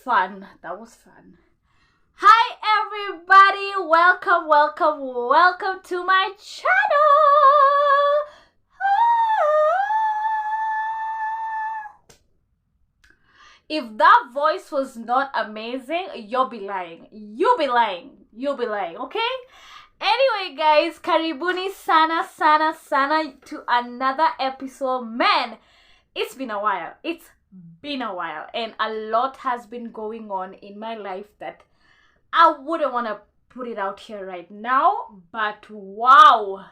fun. Hi everybody, welcome to my channel. If that voice was not amazing, you'll be lying, okay? Anyway guys, karibuni sana to another episode. Man, it's been a while and a lot has been going on in my life that I wouldn't want to put it out here right now, but wow.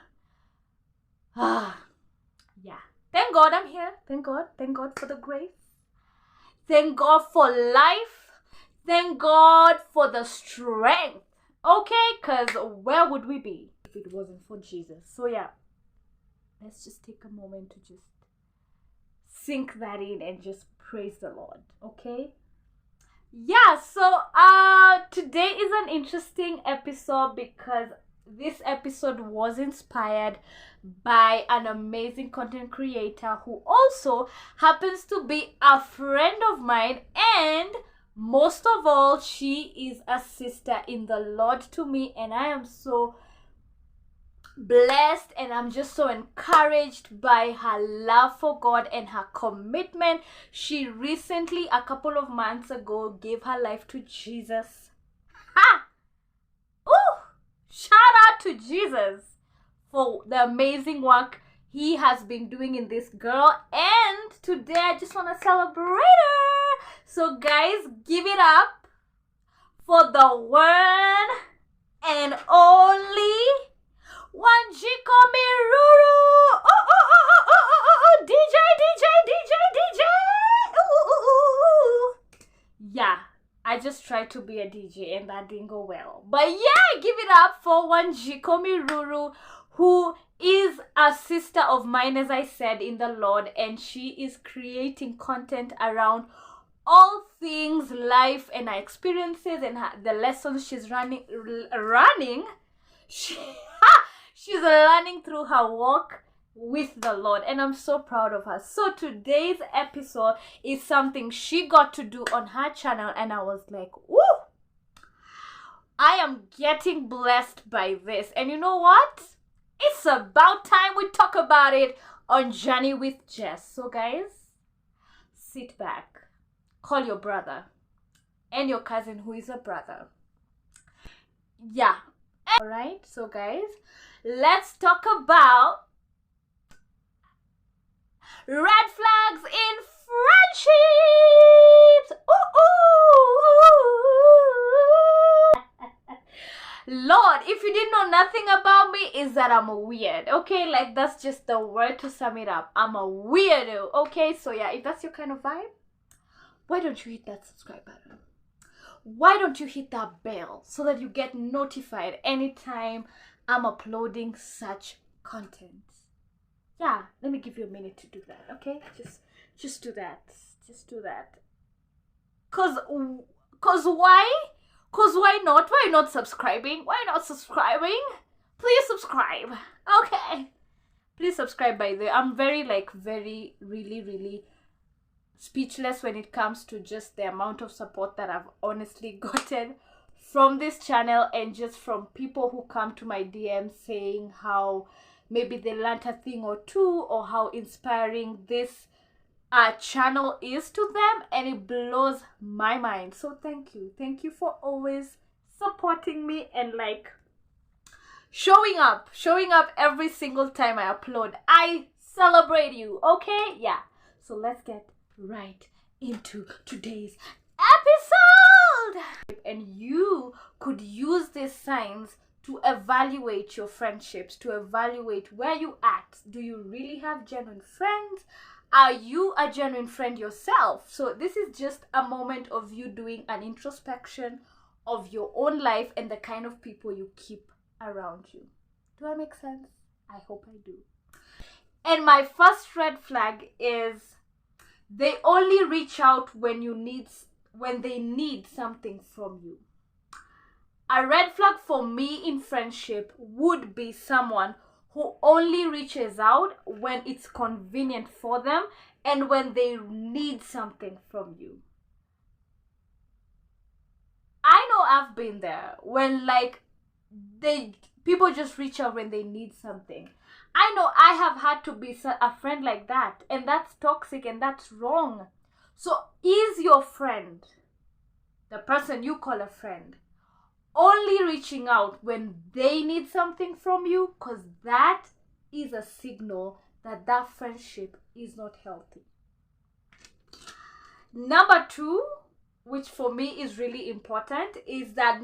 Yeah, thank God I'm here. Thank God for the grace. Thank God for life. Thank God for the strength. Okay, because where would we be if it wasn't for Jesus? So yeah, let's just take a moment to just sink that in and just praise the Lord. Okay, yeah, so today is an interesting episode because this episode was inspired by an amazing content creator who also happens to be a friend of mine, and most of all, she is a sister in the Lord to me, and I am so blessed and I'm just so encouraged by her love for God and her commitment. She recently, a couple of months ago, gave her life to Jesus. Shout out to Jesus for the amazing work he has been doing in this girl, and today I just want to celebrate her. So guys, give it up for the one and only Wanjikomi Ruru. DJ. Yeah, I just tried to be a DJ and that didn't go well. But yeah, give it up for Wanjikomi Ruru, who is a sister of mine, as I said, in the Lord, and she is creating content around all things life and her experiences and the lessons she's she's learning through her walk with the Lord, and I'm so proud of her. So today's episode is something she got to do on her channel, and I was like, woo, I am getting blessed by this. And you know what? It's about time we talk about it on Journey with Jess. So guys, sit back, call your brother and your cousin who is a brother. Yeah. Alright, so guys, let's talk about red flags in friendships. Lord, if you didn't know nothing about me, is that I'm a weird, okay? Like, that's just the word to sum it up. I'm a weirdo, okay? So yeah, if that's your kind of vibe, why don't you hit that subscribe button? Why don't you hit that bell so that you get notified anytime I'm uploading such content? Yeah, let me give you a minute to do that, okay? Just do that. Just do that. Cause why? Cause why not? Why not subscribing? Why not subscribing? Please subscribe. Okay. Please subscribe, by the way. I'm really speechless when it comes to just the amount of support that I've honestly gotten from this channel, and just from people who come to my DM saying how maybe they learned a thing or two, or how inspiring this channel is to them, and it blows my mind. So thank you for always supporting me and like showing up every single time I upload. I celebrate you, okay? Yeah, so let's get right into today's episode. And you could use these signs to evaluate your friendships, to evaluate where you at. Do you really have genuine friends? Are you a genuine friend yourself? So this is just a moment of you doing an introspection of your own life and the kind of people you keep around you. Do I make sense? I hope I do. And my first red flag is they only reach out when they need something from you. A red flag for me in friendship would be someone who only reaches out when it's convenient for them and when they need something from you. know I've been there when like people just reach out when they need something. I know I have had to be a friend like that, and that's toxic and that's wrong. So is your friend, the person you call a friend, only reaching out when they need something from you? Because that is a signal that that friendship is not healthy. Number 2, which for me is really important, is that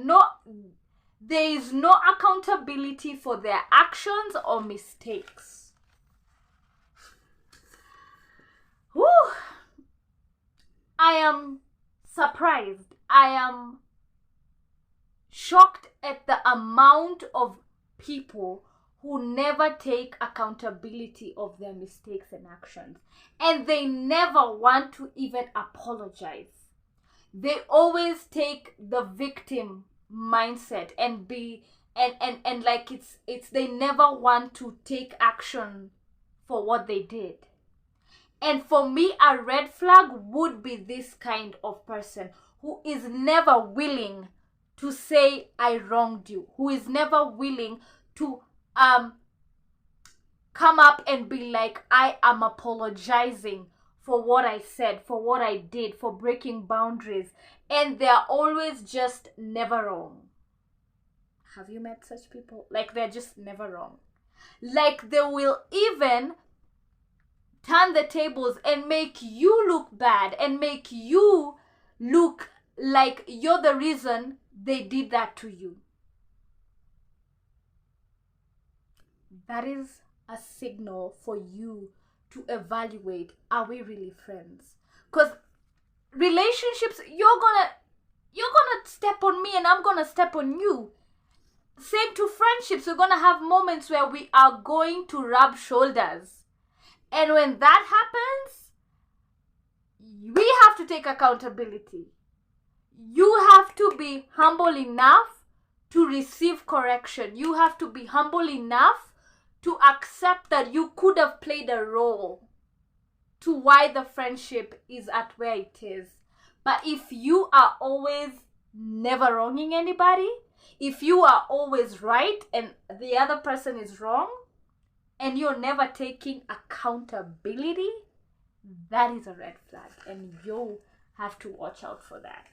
there is no accountability for their actions or mistakes. Whew. I am surprised. I am shocked at the amount of people who never take accountability of their mistakes and actions. And they never want to even apologize. They always take the victim mindset and be and like it's they never want to take action for what they did. And for me, a red flag would be this kind of person who is never willing to say I wronged you, who is never willing to come up and be like, I am apologizing for what I said, for what I did, for breaking boundaries. And they're always just never wrong. Have you met such people? Like, they're just never wrong. Like, they will even turn the tables and make you look bad and make you look like you're the reason they did that to you. That is a signal for you to evaluate, are we really friends? Because relationships, you're gonna step on me and I'm gonna step on you. Same to friendships, we're gonna have moments where we are going to rub shoulders. And when that happens, we have to take accountability. You have to be humble enough to receive correction. You have to be humble enough to accept that you could have played a role to why the friendship is at where it is. But if you are always never wronging anybody, if you are always right and the other person is wrong, and you're never taking accountability, that is a red flag, and you have to watch out for that.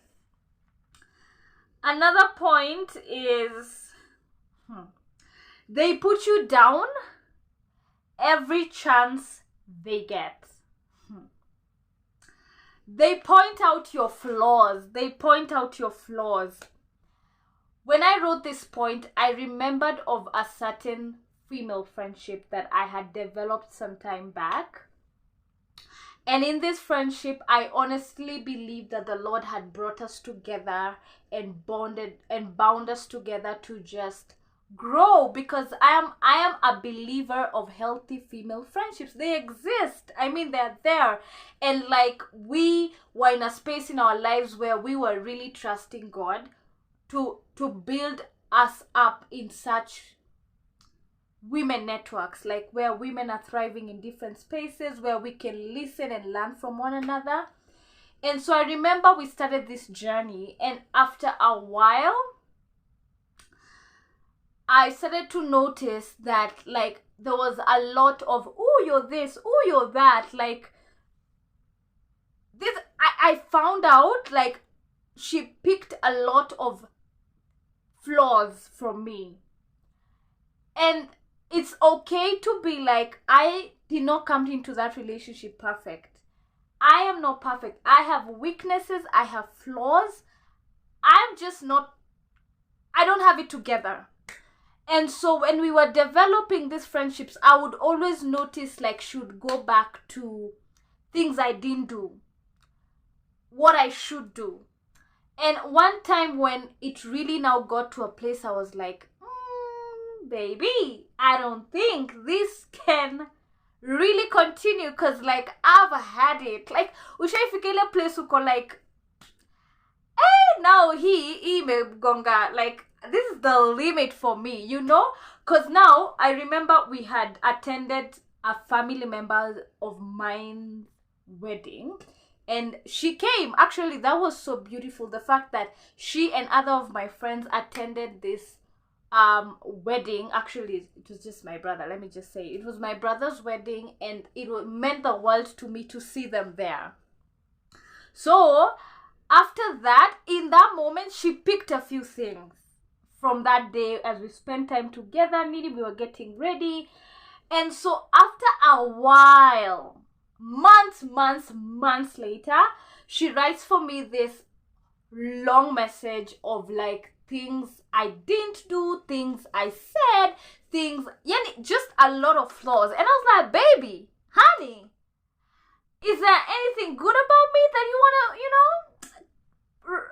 Another point is they put you down every chance they get. They point out your flaws. When I wrote this point, I remembered of a certain female friendship that I had developed some time back. And in this friendship, I honestly believe that the Lord had brought us together and bound us together to just grow, because I am a believer of healthy female friendships. They exist. I mean, they're there. And like, we were in a space in our lives where we were really trusting God to build us up in such women networks, like where women are thriving in different spaces, where we can listen and learn from one another. And so I remember we started this journey, and after a while I started to notice that like there was a lot of, oh, you're this, oh, you're that. Like this, I found out like she picked a lot of flaws from me. And it's okay to be like, I did not come into that relationship perfect. I am not perfect. I have weaknesses. I have flaws. I don't have it together. And so when we were developing these friendships, I would always notice like she would go back to things I didn't do, what I should do. And one time when it really now got to a place, I was like, baby, I don't think this can really continue, because like I've had it. Like ushaifika ile place uko like, hey, now he me gonga, like this is the limit for me, you know? Because now I remember we had attended a family member of mine's wedding, And she came. Actually, that was so beautiful. The fact that she and other of my friends attended this wedding. Actually, it was just my brother. Let me just say, it was my brother's wedding, and meant the world to me to see them there. So after that, in that moment, she picked a few things from that day as we spent time together. We were getting ready. And so after a while, months later, she writes for me this long message of like things I didn't do, things I said, things, just a lot of flaws. And I was like, baby, honey, is there anything good about me that you want to,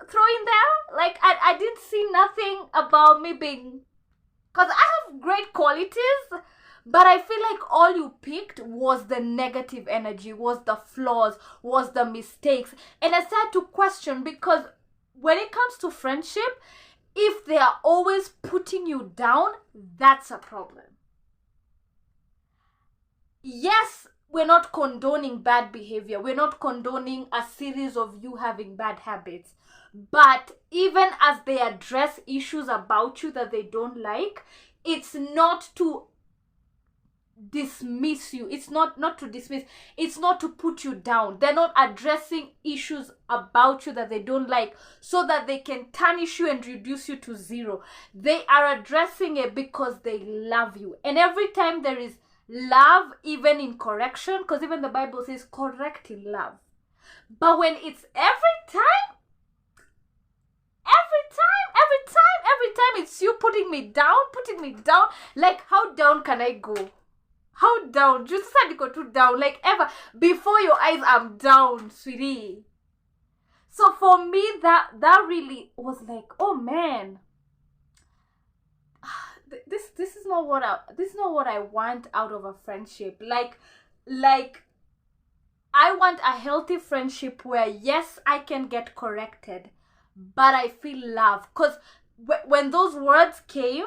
throw in there? Like, I didn't see nothing about me being, because I have great qualities, but I feel like all you picked was the negative energy, was the flaws, was the mistakes. And I started to question, because when it comes to friendship, if they are always putting you down, that's a problem. Yes, we're not condoning bad behavior. We're not condoning a series of you having bad habits. But even as they address issues about you that they don't like, it's not to dismiss you. It's not to dismiss. It's not to put you down. They're not addressing issues about you that they don't like so that they can tarnish you and reduce you to zero. They are addressing it because they love you. And every time there is love, even in correction, because even the Bible says correct in love. But when it's every time it's you putting me down, like, how down can I go? How down? Just said go too down. Like, ever before your eyes, I'm down, sweetie. So for me, that really was like, oh man, this is not what I want out of a friendship. Like I want a healthy friendship where, yes, I can get corrected, but I feel love. Because when those words came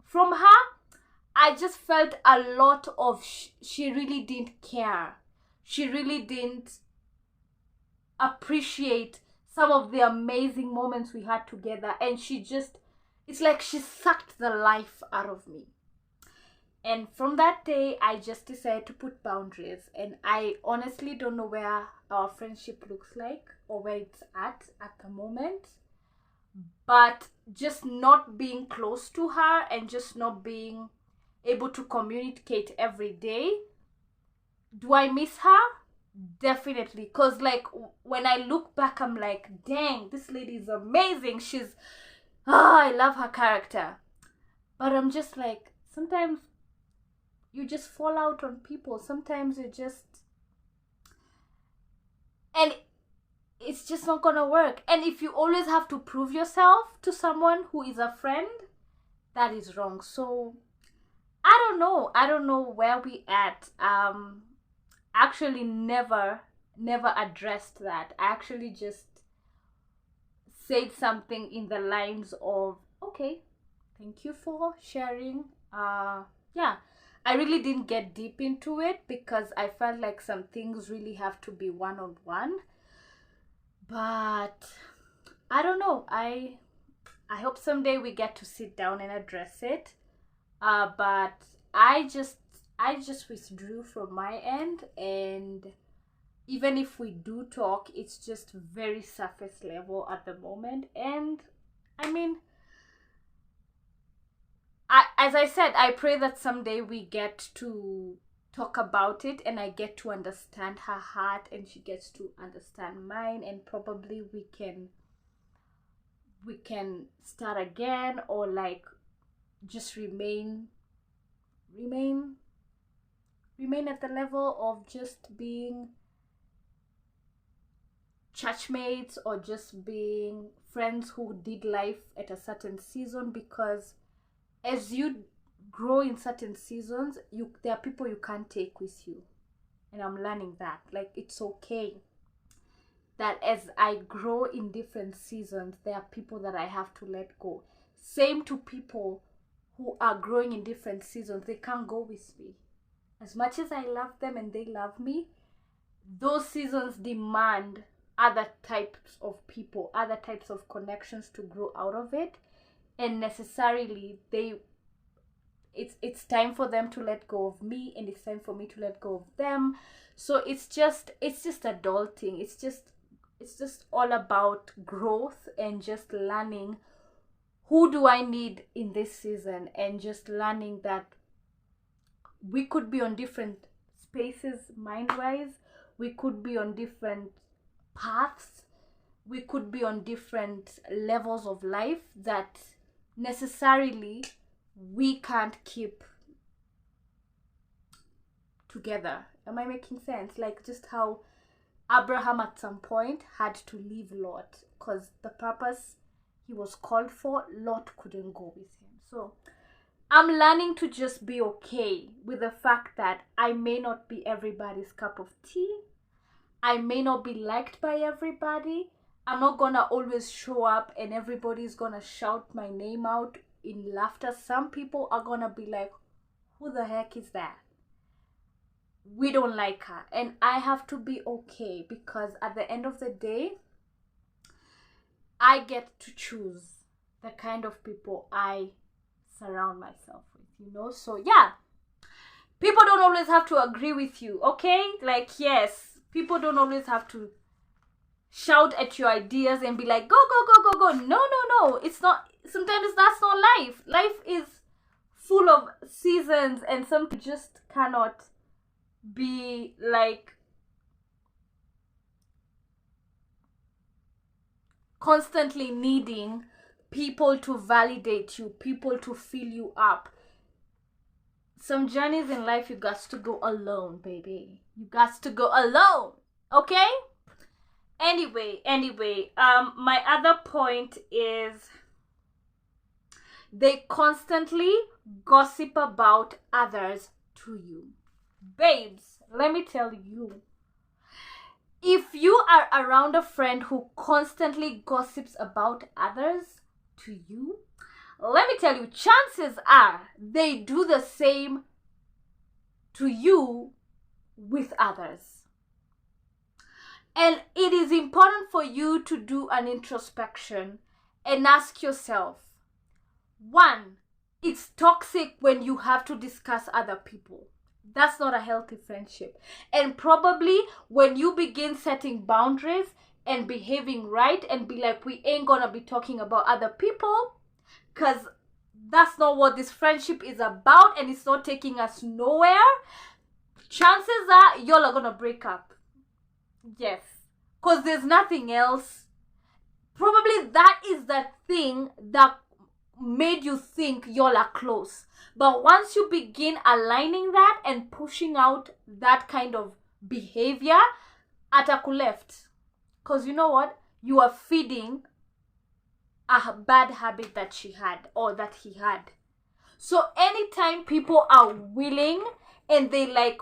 from her, I just felt a lot of she really didn't care. She really didn't appreciate some of the amazing moments we had together. And it's like she sucked the life out of me. And from that day, I just decided to put boundaries. And I honestly don't know where our friendship looks like or where it's at the moment. But just not being close to her and just not being able to communicate every day. Do I miss her? Definitely. Because like when I look back, I'm like, dang, this lady is amazing. I love her character. But I'm just like, sometimes you just fall out on people. Sometimes you just, and it's just not gonna work. And if you always have to prove yourself to someone who is a friend, that is wrong. So I don't know where we at. Actually never addressed that. I actually just said something in the lines of, okay, thank you for sharing. Yeah, I really didn't get deep into it because I felt like some things really have to be one-on-one. But I don't know. I hope someday we get to sit down and address it. But I just withdrew from my end, and even if we do talk, it's just very surface level at the moment. And I mean, as I said, I pray that someday we get to talk about it and I get to understand her heart and she gets to understand mine, and probably we can start again, or like just remain at the level of just being churchmates or just being friends who did life at a certain season. Because as you grow in certain seasons, there are people you can't take with you, and I'm learning that, like, it's okay that as I grow in different seasons, there are people that I have to let go. Same to people who are growing in different seasons, they can't go with me. As much as I love them and they love me, those seasons demand other types of people, other types of connections to grow out of it, and necessarily it's time for them to let go of me, and it's time for me to let go of them. So it's just adulting. It's just all about growth and just learning who do I need in this season, and just learning that we could be on different spaces mind-wise, we could be on different paths, we could be on different levels of life that necessarily we can't keep together. Am I making sense? Like just how Abraham at some point had to leave Lot because the purpose he was called for, Lot couldn't go with him. So I'm learning to just be okay with the fact that I may not be everybody's cup of tea. I may not be liked by everybody. I'm not gonna always show up and everybody's gonna shout my name out in laughter. Some people are gonna be like, who the heck is that? We don't like her. And I have to be okay, because at the end of the day, I get to choose the kind of people I surround myself with, you know? So yeah, people don't always have to agree with you, okay? Like, yes, people don't always have to shout at your ideas and be like, go, go, go, go, go. No. It's not. Sometimes that's not life. Life is full of seasons, and some just cannot be like constantly needing people to validate you, people to fill you up. Some journeys in life you got to go alone, baby. You got to go alone, okay? Anyway, my other point is they constantly gossip about others to you. Babes, let me tell you, if you are around a friend who constantly gossips about others to you, let me tell you, chances are they do the same to you with others. And it is important for you to do an introspection and ask yourself, one, it's toxic when you have to discuss other people. That's not a healthy friendship. And probably when you begin setting boundaries and behaving right and be like, we ain't gonna be talking about other people, because that's not what this friendship is about and it's not taking us nowhere, chances are y'all are gonna break up. Yes, because there's nothing else. Probably that is the thing that made you think y'all are close. But once you begin aligning that and pushing out that kind of behavior, ataku left. Because you know what? You are feeding a bad habit that she had or that he had. So anytime people are willing and they like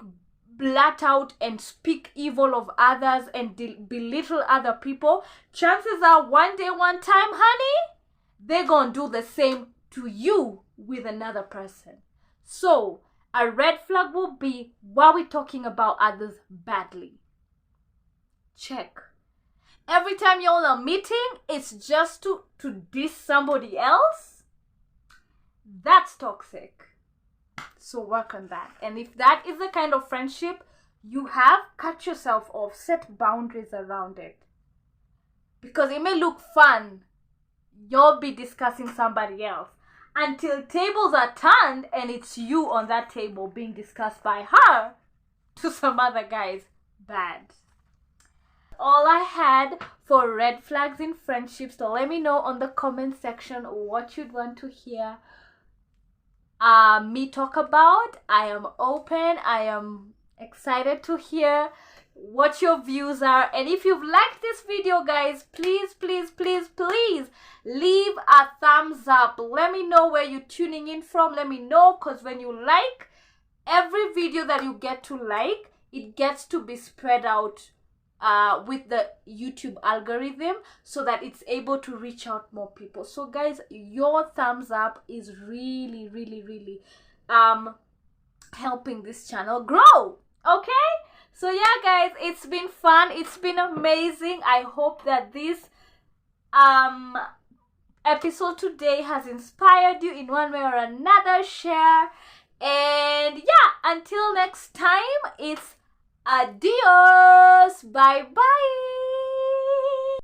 blurt out and speak evil of others and belittle other people, chances are one day, one time, honey, they're gonna do the same to you with another person. So a red flag will be, why are we talking about others badly? Check. Every time y'all are meeting, it's just to diss somebody else. That's toxic. So work on that. And if that is the kind of friendship you have, cut yourself off. Set boundaries around it. Because it may look fun, you'll be discussing somebody else, until tables are turned and it's you on that table being discussed by her to some other guys. Bad. All I had for red flags in friendships. So let me know on the comment section what you'd want to hear me talk about. I am open. I am excited to hear what your views are. And if you've liked this video, guys, please leave a thumbs up. Let me know where you're tuning in from. Let me know, because when you like every video that you get to like, it gets to be spread out with the YouTube algorithm so that it's able to reach out more people. So guys, your thumbs up is really helping this channel grow. Okay, So yeah, guys, it's been fun. It's been amazing. I hope that this episode today has inspired you in one way or another. Share. And yeah, until next time, it's adios. Bye bye.